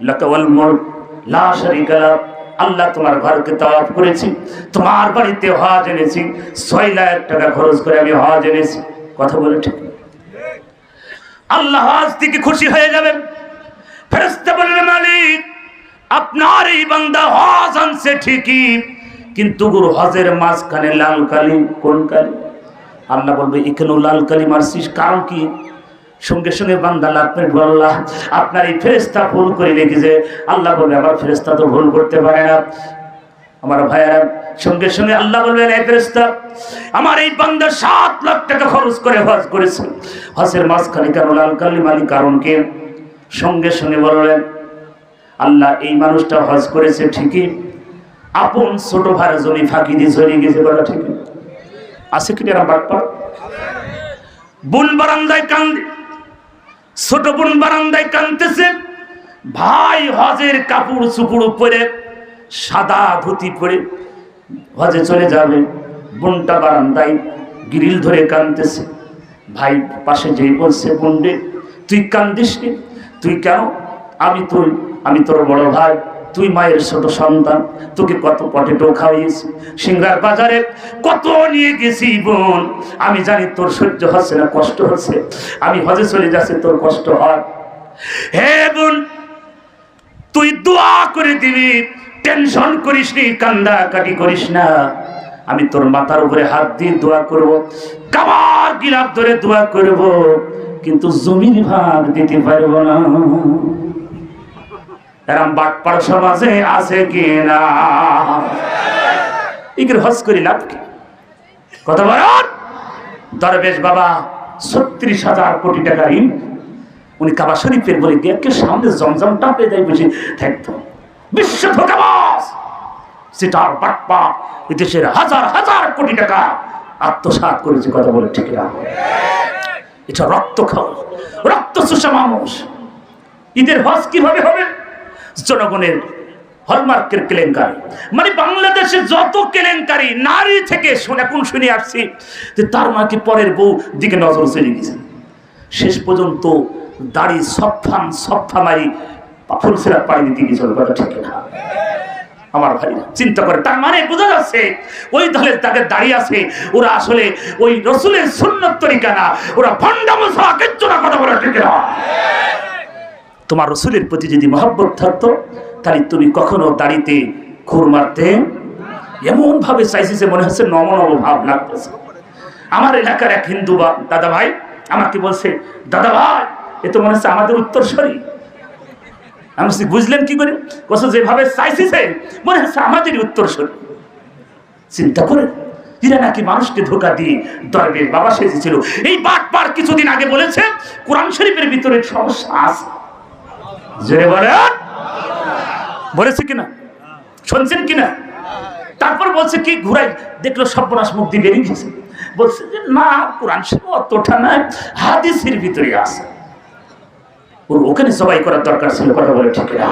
লাকা ওয়াল মুলক লা শারীকা লাক। আল্লাহ তোমার ঘরকে তাওয়াফ করেছি, তোমার বাড়িতে হজ এনেছি, 6 লাখ টাকা খরচ করে আমি হজ এনেছি। কথা বলে ঠিক? আল্লাহ হজ থেকে খুশি হয়ে যাবেন। ফেরেশতা বললেন মালিক আপনার এই বান্দা হজ আনছে ঠিকই, কিন্তু গুরু হজের মাঝখানে লাল কালি। কোন কালি? আল্লাহ বলবে এখানেও লাল কালি মারছিস, কারণ কি? সঙ্গে সঙ্গে বান্দা লাফে বললাম আপনার এই ফেরেশতা ভুল করে রেখেছে। আল্লাহ বলবে আমার ফেরেশতা তো ভুল করতে পারে না। আমার ভাইয়েরা সঙ্গে সঙ্গে আল্লাহ বলবেন এই ফেরেশতা আমার এই বান্দা 7 লাখ টাকা খরচ করে হজ করেছে, হজের মাঝখানে কেন লাল কালি মালি? কারণ কি? সঙ্গে সঙ্গে বললেন আল্লাহ এই মানুষটা হজ করেছে ঠিকই, আপন ছোট ভাইয়ের জমি ফাঁকি দিয়ে চলে গেছে। বলা ঠিক আছে কি? এরা বাটপা বোন বারান্দায় কান্দে, ছোট বোন বারান্দায় কান্দতেছে, ভাই হজের কাপড় চুপড় পরে সাদা ধুতি পরে হজে চলে যাবে, বোনটা বারান্দায় গ্রিল ধরে কান্দতেছে। ভাই পাশে যেই বলছে বোন রে তুই কান্দিস নি, তুই কেন? আমি তোর বড় ভাই, তুই মায়ের ছোট সন্তান, তোকে কত পটেটো খাওয়াইছি, সিংড়ার বাজারে কত নিয়ে গেছি বোন, আমি জানি তোর সহ্য হচ্ছে না, কষ্ট হচ্ছে, আমি হজে চলে যাচ্ছি তোর কষ্ট হয়। হে বোন তুই দোয়া করে দিবি, টেনশন করিস নি, কান্দা কাটি করিস না, আমি তোর মাথার উপরে হাত দিয়ে দোয়া করব, কাবার গিলাপ ধরে দোয়া করব, কিন্তু জমির ভাগ দিতে পারবো না। এরম বাটপার সমাজে আছে কি না? ইগের হজ করি লাভ কি? কত বড় দরবেশ বাবা 36,000 কোটি টাকা ঋণ, উনি কাবা শরীফের বলে গেটকে সামনে জমজম টাপে দেয় বুঝি থাকতো। বিশ্ব ধোঁকাবাজ সেটার বাটপা দেশের হাজার হাজার কোটি টাকা আত্মসাৎ করেছে। কথা বলে ঠিক না? এটা রক্ত খাওয়া, রক্ত চুষা মানুষ। ঈদের হজ কিভাবে হবে? জনগণের হলমার্কের কেলেঙ্কারি, মানে বাংলাদেশে যত কেলেঙ্কারি নারী থেকে শুনে আসছি যে তার মাকে পরের বউ দিকে নজর চলে গেছে, শেষ পর্যন্ত দাড়ি সফা মারি ফুলসেরা পাড়ি দিতে গেছিল। কথা ঠিক না? আমার ভাই চিন্তা করে, তার মানে বোঝা যাচ্ছে ওই দলের তাদের দাঁড়িয়ে আছে, ওরা আসলে ওই রসুলের সুন্নত তরিকা না, ওরা ভণ্ডা মুসা কিচ্ছু না। কথা বলে ঠিক না? তোমার রসুলের প্রতি যদি মহব্বত থাকতো তাহলে তুমি কখনো দাড়িতে খুর মারতে এমন ভাবে চাইছে মনে হচ্ছে নম ভাব লাগতেছে। আমার এলাকার এক হিন্দু দাদা ভাই আমাকে বলছে, দাদা ভাই এ তো মনে হচ্ছে আমাদের উত্তরসূরি। আমি বুঝলেন কি করে? বলছে যেভাবে চাইছে মনে হচ্ছে আমাদেরই উত্তরসূরি। চিন্তা করে এরা নাকি মানুষকে ধোঁকা দিয়ে দরবেশ বাবা সেজেছিল। এই বাটপার কিছুদিন আগে বলেছে কোরআন শরীফের ভিতরে সমস্যা আছে। জোরে বলেন, বলেছে কিনা? শুনছেন কিনা? তারপর বলছে কি ঘুরাই দেখলো সর্বনাশ মুখ দিয়ে বেরিয়ে গেছে। বলছে যে না, কোরআন শরীফ অতটা না, হাদিসের ভিতরে আছে। ওখানে সবাই করার দরকার ছিল। কথা বলে ঠিক না?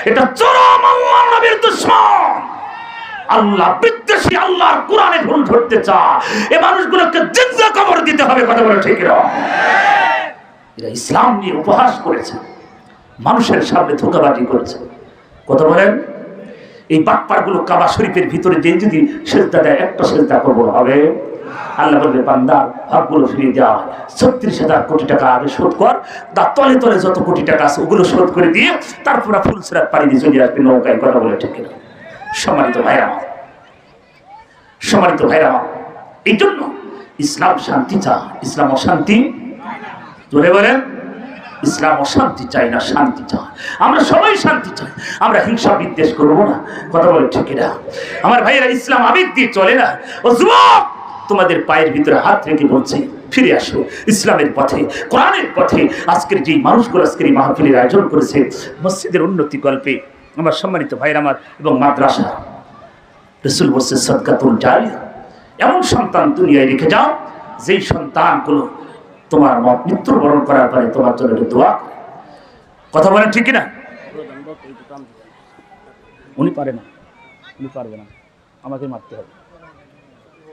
এটা চরম আল্লাহ নবীর দুশমন, আল্লাহ বিদ্বেষী, আল্লাহর কোরআনে ভুল ধরতে চায়, এই মানুষগুলোকে জিন্দা কবর দিতে হবে। কথা বলে ঠিক না? এরা ইসলাম নিয়ে উপহাস করেছে, মানুষের সামনে ধোঁকাবাজি করেছে। কথা বলেন, এই বাটপারগুলো কাবা শরীফের ভিতরে দিয়ে যদি সেজদা দেয়, একটা সেজদা কবুল হবে? আল্লাহ বলবে বান্দার হকগুলো ফিরিয়ে দেওয়া হয়, 36,000 কোটি টাকা আগে শোধ কর, তার তলে তলে যত কোটি টাকা আছে ওগুলো শোধ করে দিয়ে তারপর ফুলসেরাত পাড়ি দিয়ে চলে আসবে নৌকায়। কথা বলে ঠিক না? সম্মানিত ভাইরা, সম্মানিত ভাইরা, এই জন্য ইসলাম শান্তি চায়, ইসলাম অশান্তি। ধরে বলেন, ইসলাম অশান্তি চাই না, শান্তি চায়। আমরা সবাই শান্তি চাই, আমরা হিংসা বিদ্বেষ করবো না। কথা বলে ঠিক না? আমার ভাইয়েরা, ইসলাম আবেগ দিয়ে চলে না। ও যুবক, তোমাদের পায়ের ভিতরে হাত রেখে বলছে ফিরে আসো ইসলামের পথে, কোরআনের পথে। আজকের যেই মানুষগুলো আজকের এই মাহফিলের আয়োজন করেছে মসজিদের উন্নতি কল্পে, আমার সম্মানিত ভাইয়ের আমার এবং মাদ্রাসা, রাসূল বলছে সাদকাতুল জারিয়া, এমন সন্তান দুনিয়ায় রেখে যাও যেই সন্তানগুলো তোমার মৃত্যুবরণ করার পরে তোমার জন্য দোয়া করে। কথা বলেন ঠিক না? উনি পারে না, উনি পারবে না, আমাকে মারতে হবে।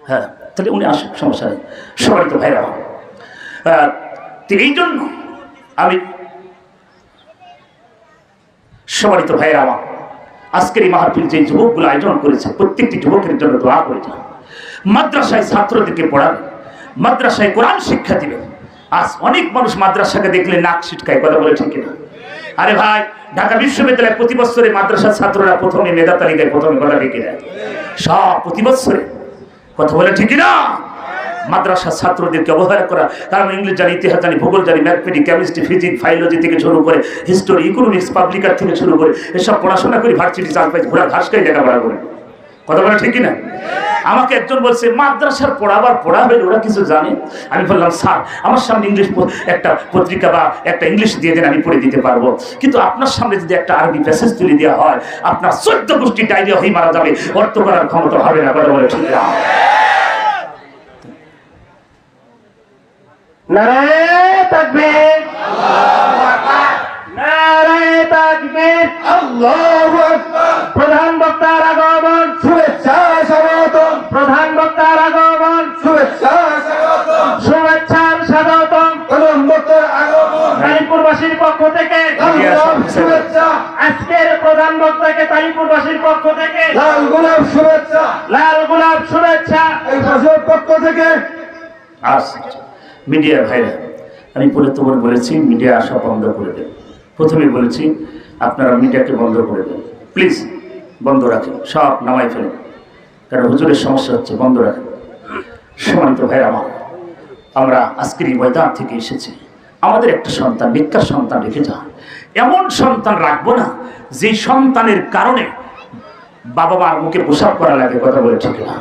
হ্যাঁ, তাহলে উনি আসুক, সমস্যা নেই। সবাই তো ভাইরা, তো এই জন্য আমি সম্মানিত ভাইয়েরা আমার, আজকের এই মাহফিল যে যুবকগুলো আয়োজন করেছে প্রত্যেকটি যুবকের জন্য দোয়া করে যান। মাদ্রাসায় ছাত্রদেরকে পড়াবেন, মাদ্রাসায় কোরআন শিক্ষা দিবেন। আজ অনেক মানুষ মাদ্রাসাকে দেখলে নাক ছিটকায়, কথা বলে ঠিক না? আরে ভাই, ঢাকা বিশ্ববিদ্যালয়ে প্রতি বছরে মাদ্রাসার ছাত্ররা প্রথমে মেধা তালিকায় প্রথমে গলা রেখে দেয়, সব প্রতি বছরে, কথা বলে ঠিক না? মাদ্রাসার ছাত্রদেরকে অবহেলা করা, কারণ ইংলিশ জানি, ইতিহাস জানি, ভূগোল জানি, ম্যাথমেটিক্স, কেমিস্ট্রি, ফিজিক্স, বায়োলজি থেকে শুরু করে হিস্টোরি, ইকোনমিক্স, পাবলিকার থেকে শুরু করে এসব পড়াশোনা করি, ভার্সিটি চারপাশ ঘোরা ঘাস খাই লেখাপড়া করে, কথা বলে ঠিক না? আমাকে একজন বলছে মাদ্রাসার পড়াবে, ওরা কিছু জানে? আমি বললাম স্যার, আমার সামনে ইংলিশ একটা পত্রিকা বা একটা ইংলিশ দিয়ে দেন, আমি পড়ে দিতে পারবো, কিন্তু আপনার সামনে যদি একটা আরবি প্যাসেজ তুলে দেওয়া হয়, আপনার 14 গোষ্ঠী ডায়রিয়া হয়ে মারা যাবে, অর্থ করার ক্ষমতা হবে না, কথা বলে ঠিক না? নারায়ে তাকবীর, আল্লাহু আকবার, নারায়ে তাকবীর, আল্লাহু আকবার। প্রধান বক্তার আগমন, শুভেচ্ছা স্বাগতম। প্রধান বক্তার আগমন, শুভেচ্ছা স্বাগতম। শুভেচ্ছার স্বাগতম। প্রধান বক্তার আগমন তালিমপুরবাসীর পক্ষ থেকে শুভেচ্ছা। আজকের প্রধান বক্তাকে তালিমপুরবাসীর পক্ষ থেকে লাল গোলাপ শুভেচ্ছা, লাল গোলাপ শুভেচ্ছা এই ভাষার পক্ষ থেকে। মিডিয়া ভাইরা, আমি তোমার বলেছি মিডিয়া আসা বন্ধ করে দেন। প্রথমে বলেছি আপনারা মিডিয়াকে বন্ধ করে দেন, প্লিজ বন্ধ রাখেন, সব নামাই ফেলেন, কারণ হুজুরের সমস্যা হচ্ছে, বন্ধ রাখেন। সম্মানিত ভাইরা আমার, আমরা আজকের এই ময়দান থেকে এসেছি, আমাদের একটা সন্তান, নিকার সন্তান রেখে যান। এমন সন্তান রাখবো না যে সন্তানের কারণে বাবা মার মুখে প্রসাব করা লাগে, কথা বলে ঠিক না?